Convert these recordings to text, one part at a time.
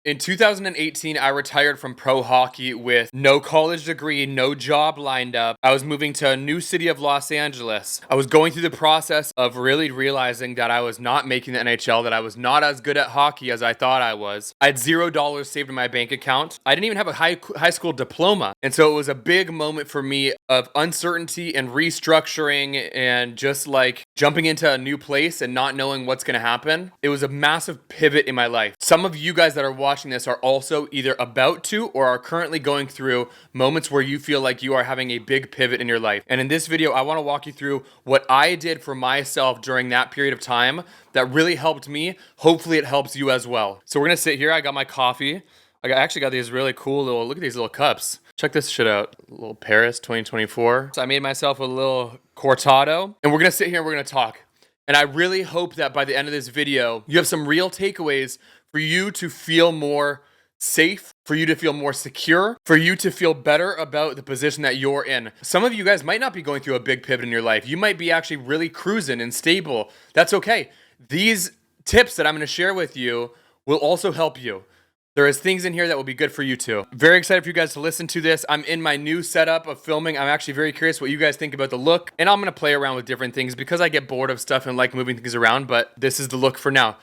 In 2018, I retired from pro hockey with no college degree, no job lined up. I was moving to a new city of Los Angeles. I was going through the process of really realizing that I was not making the NHL, that I was not as good at hockey as I thought I was. I had $0 saved in my bank account. I didn't even have a high school diploma. And so it was a big moment for me of uncertainty and restructuring and just like jumping into a new place and not knowing what's going to happen. It was a massive pivot in my life. Some of you guys that are watching this are also either about to or are currently going through moments where you feel like you are having a big pivot in your life. And in this video, I want to walk you through what I did for myself during that period of time that really helped me. Hopefully it helps you as well. So we're going to sit here. I got my coffee. I actually got these really cool look at these little cups. Check this shit out. A little Paris 2024. So I made myself a little cortado and we're going to sit here and we're going to talk. And I really hope that by the end of this video, you have some real takeaways for you to feel more safe, for you to feel more secure, for you to feel better about the position that you're in. Some of you guys might not be going through a big pivot in your life. You might be actually really cruising and stable. That's okay. These tips that I'm going to share with you will also help you. There is things in here that will be good for you too. Very excited for you guys to listen to this. I'm in my new setup of filming. I'm actually very curious what you guys think about the look. And I'm going to play around with different things because I get bored of stuff and like moving things around. But this is the look for now.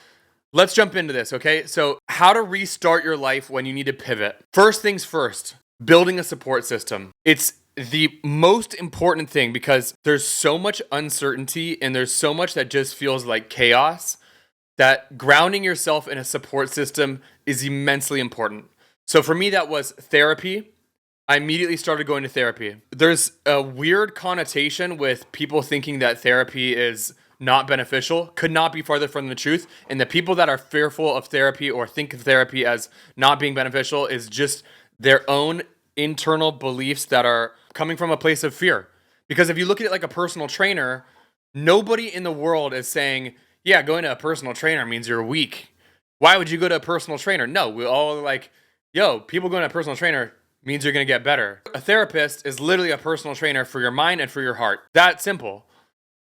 Let's jump into this, okay? So how to restart your life when you need to pivot. First things first, building a support system. It's the most important thing because there's so much uncertainty and there's so much that just feels like chaos that grounding yourself in a support system is immensely important. So for me, that was therapy. I immediately started going to therapy. There's a weird connotation with people thinking that therapy is not beneficial. Could not be farther from the truth. And the people that are fearful of therapy or think of therapy as not being beneficial is just their own internal beliefs that are coming from a place of fear. Because if you look at it like a personal trainer, nobody in the world is saying, yeah, going to a personal trainer means you're weak. Why would you go to a personal trainer? No, we all like, yo, people going to a personal trainer means you're going to get better. A therapist is literally a personal trainer for your mind and for your heart. That simple.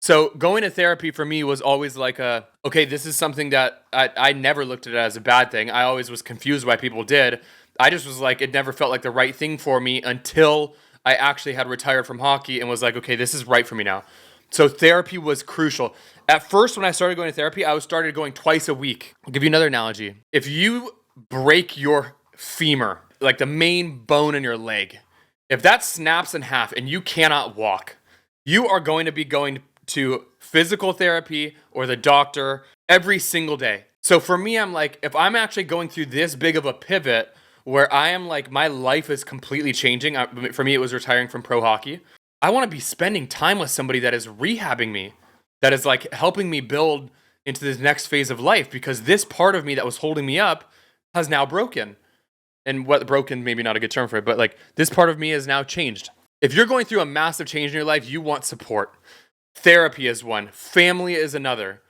So going to therapy for me was always like okay, this is something that I never looked at it as a bad thing. I always was confused why people did. I just was like, it never felt like the right thing for me until I actually had retired from hockey and was like, okay, this is right for me now. So therapy was crucial. At first, when I started going to therapy, I started going twice a week. I'll give you another analogy. If you break your femur, like the main bone in your leg, if that snaps in half and you cannot walk, you are going to be going to physical therapy or the doctor every single day. So for me, I'm like, if I'm actually going through this big of a pivot where I am like, my life is completely changing. For me, it was retiring from pro hockey. I want to be spending time with somebody that is rehabbing me, that is like helping me build into this next phase of life, because this part of me that was holding me up has now broken. And what broken, maybe not a good term for it, but like this part of me has now changed. If you're going through a massive change in your life, you want support. Therapy is one. Family is another.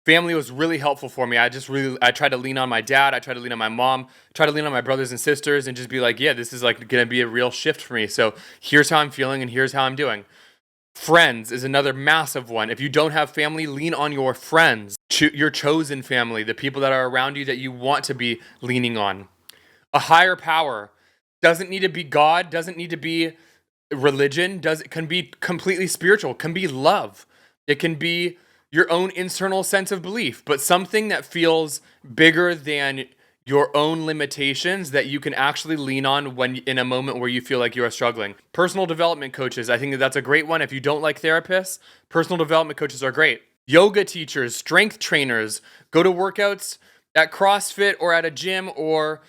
Family was really helpful for me. I tried to lean on my dad. I tried to lean on my mom, try to lean on my brothers and sisters and just be like, yeah, this is like going to be a real shift for me. So here's how I'm feeling and here's how I'm doing. Friends is another massive one. If you don't have family, lean on your friends, your chosen family, the people that are around you that you want to be leaning on. A higher power doesn't need to be God, doesn't need to be religion, can be completely spiritual, can be love. It can be your own internal sense of belief, but something that feels bigger than your own limitations that you can actually lean on when in a moment where you feel like you are struggling. Personal development coaches, I think that's a great one. If you don't like therapists, personal development coaches are great. Yoga teachers, strength trainers, go to workouts at CrossFit or at a gym or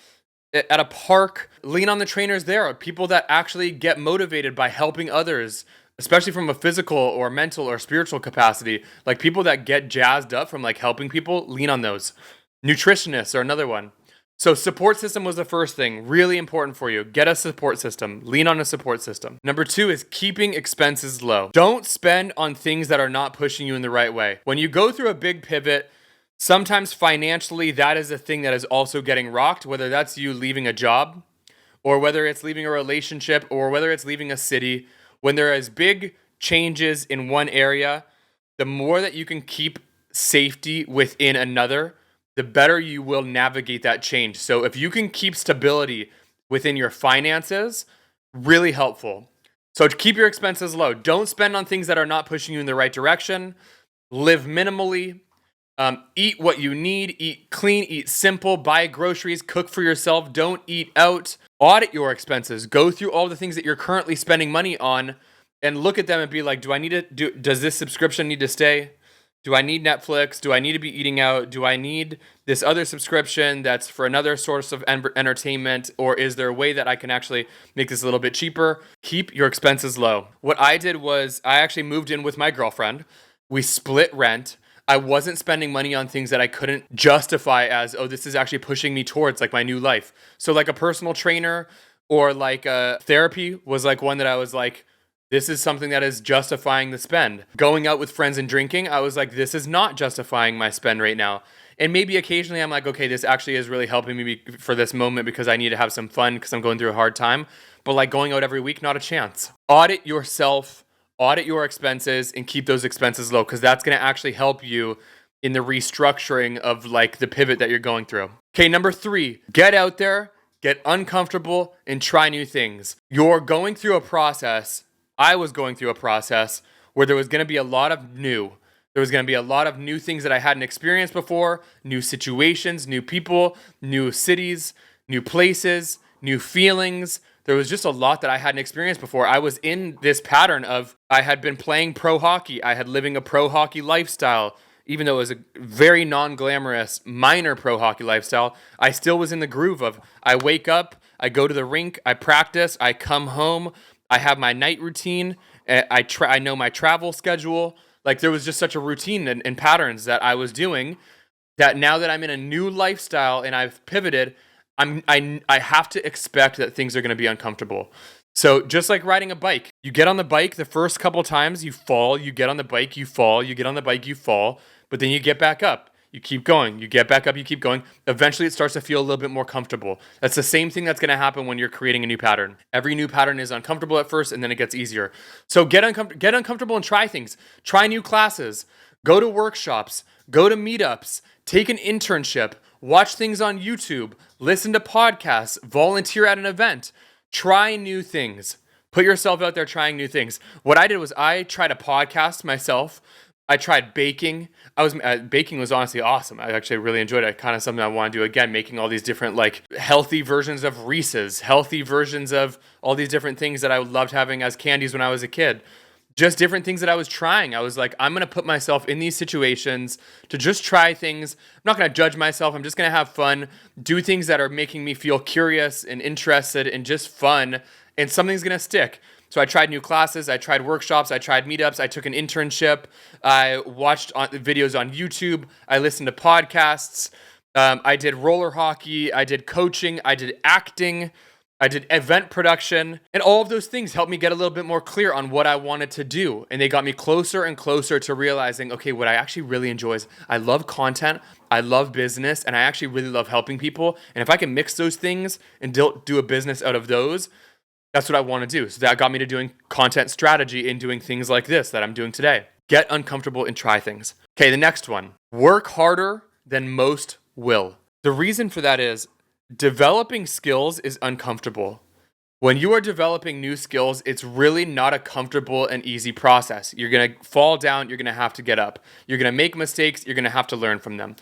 at a park. Lean on the trainers there, people that actually get motivated by helping others, especially from a physical or mental or spiritual capacity. Like people that get jazzed up from like helping people, lean on those. Nutritionists are another one. So support system was the first thing, really important for you. Get a support system, lean on a support system. Number 2 is keeping expenses low. Don't spend on things that are not pushing you in the right way. When you go through a big pivot, sometimes financially, that is a thing that is also getting rocked, whether that's you leaving a job or whether it's leaving a relationship or whether it's leaving a city. When there is big changes in one area, the more that you can keep safety within another, the better you will navigate that change. So if you can keep stability within your finances, really helpful. So to keep your expenses low. Don't spend on things that are not pushing you in the right direction. Live minimally. Eat what you need. Eat clean. Eat simple. Buy groceries. Cook for yourself. Don't eat out. Audit your expenses. Go through all the things that you're currently spending money on and look at them and be like, does this subscription need to stay? Do I need Netflix? Do I need to be eating out? Do I need this other subscription that's for another source of entertainment? Or is there a way that I can actually make this a little bit cheaper? Keep your expenses low. What I did was I actually moved in with my girlfriend. We split rent. I wasn't spending money on things that I couldn't justify as, oh, this is actually pushing me towards like my new life. So like a personal trainer or like a therapy was like one that I was like, this is something that is justifying the spend. Going out with friends and drinking, I was like, this is not justifying my spend right now. And maybe occasionally I'm like, okay, this actually is really helping me for this moment because I need to have some fun because I'm going through a hard time. But like going out every week, not a chance. Audit yourself, audit your expenses, and keep those expenses low because that's going to actually help you in the restructuring of like the pivot that you're going through. Okay, number 3, get out there, get uncomfortable, and try new things. You're going through a process. I was going through a process where there was going to be a lot of new. There was going to be a lot of new things that I hadn't experienced before, new situations, new people, new cities, new places, new feelings. There was just a lot that I hadn't experienced before. I was in this pattern of I had been playing pro hockey. I had living a pro hockey lifestyle. Even though it was a very non-glamorous, minor pro hockey lifestyle, I still was in the groove of I wake up, I go to the rink, I practice, I come home, I have my night routine. I know my travel schedule. Like there was just such a routine and patterns that I was doing that now that I'm in a new lifestyle and I've pivoted, I have to expect that things are going to be uncomfortable. So just like riding a bike, you get on the bike the first couple times, you fall, you get on the bike, you fall, you get on the bike, you fall, but then you get back up. You keep going. You get back up. You keep going. Eventually, it starts to feel a little bit more comfortable. That's the same thing that's going to happen when you're creating a new pattern. Every new pattern is uncomfortable at first, and then it gets easier. So get uncomfortable and try things. Try new classes. Go to workshops. Go to meetups. Take an internship. Watch things on YouTube. Listen to podcasts. Volunteer at an event. Try new things. Put yourself out there trying new things. What I did was I tried a podcast myself. I tried baking. Baking was honestly awesome. I actually really enjoyed it. Kind of something I want to do again, making all these different like healthy versions of Reese's, healthy versions of all these different things that I loved having as candies when I was a kid. Just different things that I was trying. I was like, I'm going to put myself in these situations to just try things. I'm not going to judge myself. I'm just going to have fun, do things that are making me feel curious and interested and just fun, and something's going to stick. So I tried new classes, I tried workshops, I tried meetups, I took an internship, I watched videos on YouTube, I listened to podcasts, I did roller hockey, I did coaching, I did acting, I did event production, and all of those things helped me get a little bit more clear on what I wanted to do. And they got me closer and closer to realizing, okay, what I actually really enjoy is I love content, I love business, and I actually really love helping people. And if I can mix those things and do a business out of those, that's what I want to do. So that got me to doing content strategy and doing things like this that I'm doing today. Get uncomfortable and try things. Okay, the next one. Work harder than most will. The reason for that is developing skills is uncomfortable. When you are developing new skills, it's really not a comfortable and easy process. You're going to fall down. You're going to have to get up. You're going to make mistakes. You're going to have to learn from them.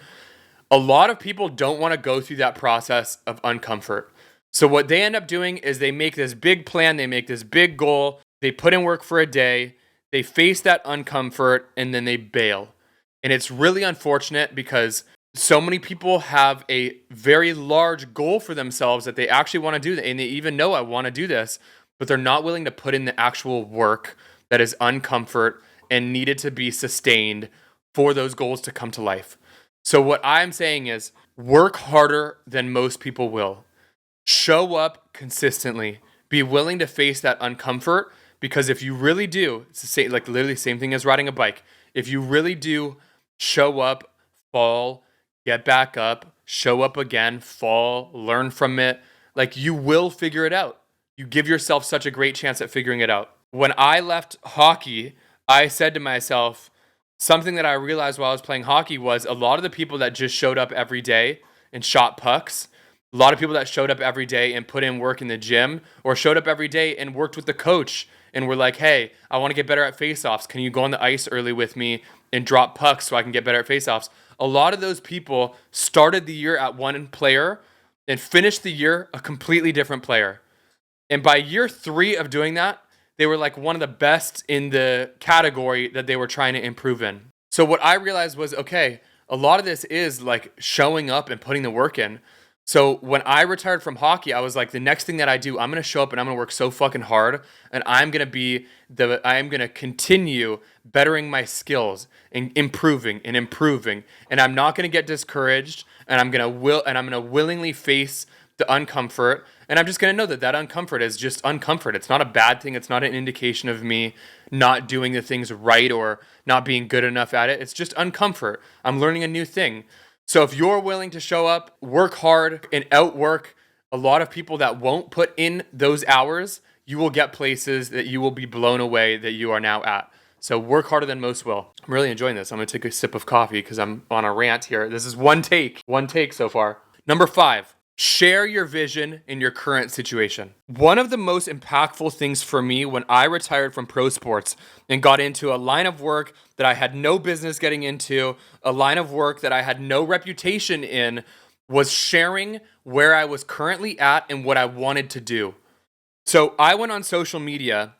A lot of people don't want to go through that process of uncomfort. So what they end up doing is they make this big plan, they make this big goal, they put in work for a day, they face that uncomfort, and then they bail. And it's really unfortunate because so many people have a very large goal for themselves that they actually want to do, and they even know I want to do this, but they're not willing to put in the actual work that is uncomfort and needed to be sustained for those goals to come to life. So what I'm saying is work harder than most people will. Show up consistently. Be willing to face that uncomfort, because if you really do, it's the same, like literally same thing as riding a bike. If you really do show up, fall, get back up, show up again, fall, learn from it, like you will figure it out. You give yourself such a great chance at figuring it out. When I left hockey, I said to myself, something that I realized while I was playing hockey was a lot of the people that just showed up every day and shot pucks, a lot of people that showed up every day and put in work in the gym, or showed up every day and worked with the coach and were like, hey, I want to get better at faceoffs. Can you go on the ice early with me and drop pucks so I can get better at faceoffs? A lot of those people started the year at one player and finished the year a completely different player. And by year 3 of doing that, they were like one of the best in the category that they were trying to improve in. So what I realized was, okay, a lot of this is like showing up and putting the work in. So when I retired from hockey, I was like, the next thing that I do, I'm going to show up and I'm going to work so fucking hard, and I'm going to continue bettering my skills and improving, and I'm not going to get discouraged, and I'm going to willingly face the uncomfort, and I'm just going to know that uncomfort is just uncomfort. It's not a bad thing. It's not an indication of me not doing the things right or not being good enough at it. It's just uncomfort. I'm learning a new thing. So if you're willing to show up, work hard, and outwork a lot of people that won't put in those hours, you will get places that you will be blown away that you are now at. So work harder than most will. I'm really enjoying this. I'm going to take a sip of coffee because I'm on a rant here. This is one take so far. Number 5. Share your vision in your current situation. One of the most impactful things for me when I retired from pro sports and got into a line of work that I had no business getting into, a line of work that I had no reputation in, was sharing where I was currently at and what I wanted to do. So I went on social media.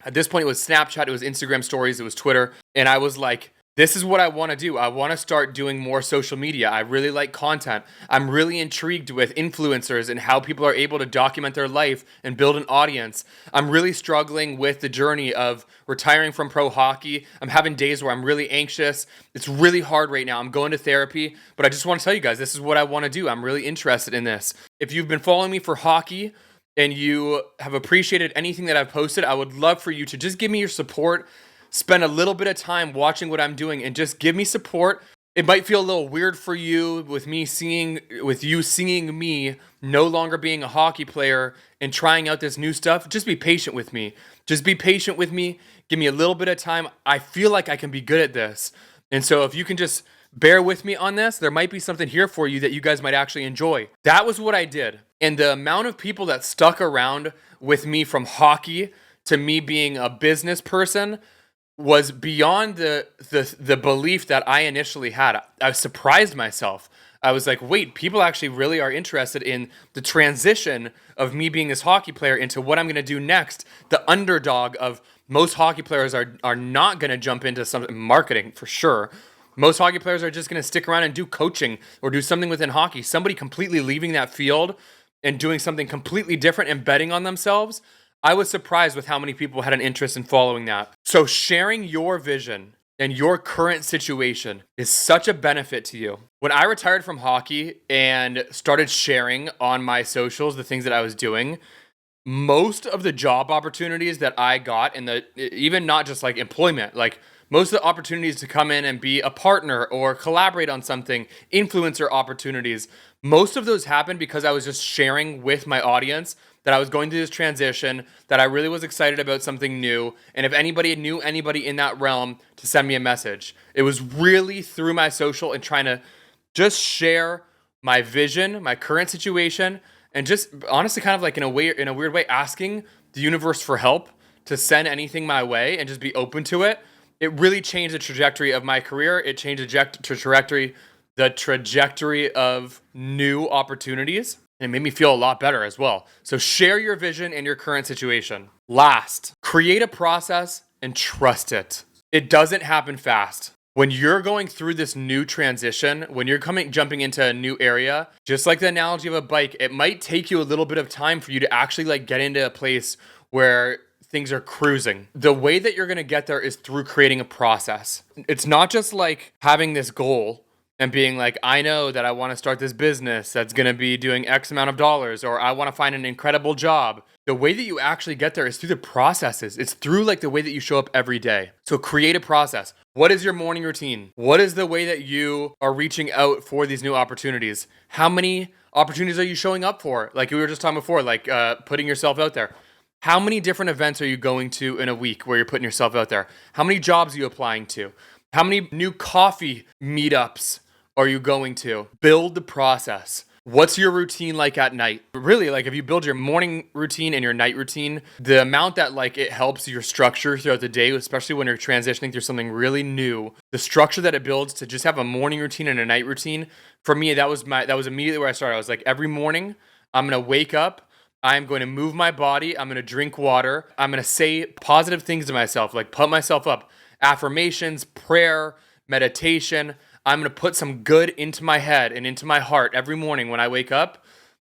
At this point, it was Snapchat, it was Instagram stories, it was Twitter. And I was like, this is what I want to do. I want to start doing more social media. I really like content. I'm really intrigued with influencers and how people are able to document their life and build an audience. I'm really struggling with the journey of retiring from pro hockey. I'm having days where I'm really anxious. It's really hard right now. I'm going to therapy, but I just want to tell you guys, this is what I want to do. I'm really interested in this. If you've been following me for hockey and you have appreciated anything that I've posted, I would love for you to just give me your support. Spend a little bit of time watching what I'm doing and just give me support. It might feel a little weird for you with you seeing me no longer being a hockey player and trying out this new stuff. Just be patient with me. Just be patient with me. Give me a little bit of time. I feel like I can be good at this. And so if you can just bear with me on this, there might be something here for you that you guys might actually enjoy. That was what I did. And the amount of people that stuck around with me from hockey to me being a business person was beyond the belief that I initially had. I surprised myself. I was like, wait, people actually really are interested in the transition of me being this hockey player into what I'm going to do next. The underdog of most hockey players are not going to jump into some marketing for sure. Most hockey players are just going to stick around and do coaching or do something within hockey. Somebody completely leaving that field and doing something completely different and betting on themselves. I was surprised with how many people had an interest in following that. So sharing your vision and your current situation is such a benefit to you. When I retired from hockey and started sharing on my socials the things that I was doing, most of the job opportunities that I got, and even not just like employment, like most of the opportunities to come in and be a partner or collaborate on something, influencer opportunities, most of those happened because I was just sharing with my audience that I was going through this transition, that I really was excited about something new, and if anybody knew anybody in that realm, to send me a message. It was really through my social and trying to just share my vision, my current situation, and just honestly kind of like in a weird way, asking the universe for help to send anything my way and just be open to it. It really changed the trajectory of my career. It changed the trajectory of new opportunities. And it made me feel a lot better as well. So share your vision and your current situation. Last, create a process and trust it. It doesn't happen fast. When you're going through this new transition, when you're jumping into a new area, just like the analogy of a bike, it might take you a little bit of time for you to actually like get into a place where things are cruising. The way that you're going to get there is through creating a process. It's not just like having this goal and being like, I know that I want to start this business that's going to be doing X amount of dollars, or I want to find an incredible job. The way that you actually get there is through the processes. It's through like the way that you show up every day. So create a process. What is your morning routine? What is the way that you are reaching out for these new opportunities? How many opportunities are you showing up for? Like we were just talking before, like putting yourself out there. How many different events are you going to in a week where you're putting yourself out there? How many jobs are you applying to? How many new coffee meetups are you going to? Build the process. What's your routine like at night? Really, like if you build your morning routine and your night routine, the amount that like it helps your structure throughout the day, especially when you're transitioning through something really new, the structure that it builds to just have a morning routine and a night routine, for me, that was immediately where I started. I was like, every morning I'm going to wake up, I'm going to move my body, I'm going to drink water, I'm going to say positive things to myself, like pump myself up, affirmations, prayer, meditation. I'm going to put some good into my head and into my heart every morning when I wake up.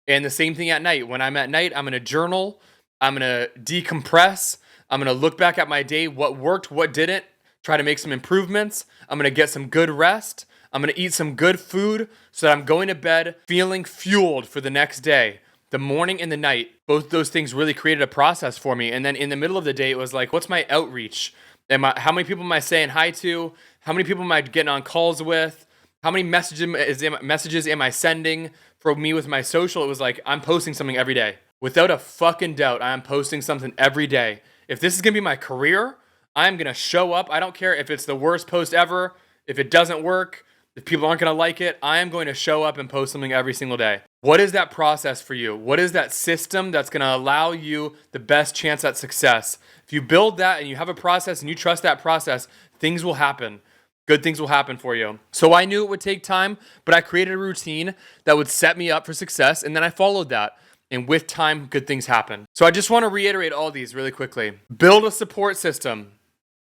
And the same thing at night. When I'm at night, I'm going to journal. I'm going to decompress. I'm going to look back at my day, what worked, what didn't, try to make some improvements. I'm going to get some good rest. I'm going to eat some good food so that I'm going to bed feeling fueled for the next day. The morning and the night, both those things really created a process for me. And then in the middle of the day, it was like, what's my outreach? How many people am I saying hi to? How many people am I getting on calls with? How many messages am I sending for me with my social? It was like, I'm posting something every day. Without a fucking doubt, I am posting something every day. If this is going to be my career, I'm going to show up. I don't care if it's the worst post ever. If it doesn't work, if people aren't going to like it, I am going to show up and post something every single day. What is that process for you? What is that system that's going to allow you the best chance at success? If you build that and you have a process and you trust that process, things will happen. Good things will happen for you. So I knew it would take time, but I created a routine that would set me up for success, and then I followed that. And with time, good things happen. So I just want to reiterate all these really quickly. Build a support system.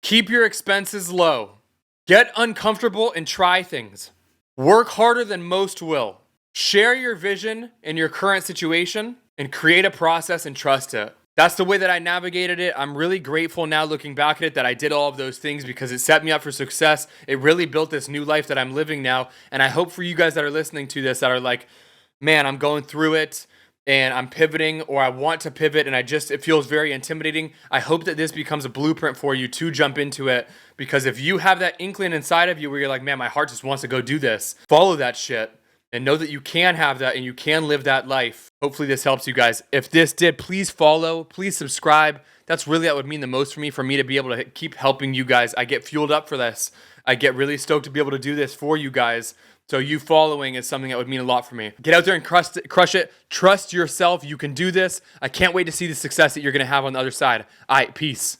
Keep your expenses low. Get uncomfortable and try things. Work harder than most will. Share your vision in your current situation and create a process and trust it. That's the way that I navigated it. I'm really grateful now looking back at it that I did all of those things because it set me up for success. It really built this new life that I'm living now. And I hope for you guys that are listening to this that are like, man, I'm going through it and I'm pivoting, or I want to pivot and it feels very intimidating. I hope that this becomes a blueprint for you to jump into it, because if you have that inkling inside of you where you're like, man, my heart just wants to go do this, follow that shit. And know that you can have that and you can live that life. Hopefully this helps you guys. If this did, please follow, please subscribe. That's really, that would mean the most for me to be able to keep helping you guys. I get fueled up for this. I get really stoked to be able to do this for you guys. So you following is something that would mean a lot for me. Get out there and crush it. Trust yourself. You can do this. I can't wait to see the success that you're going to have on the other side. All right, peace.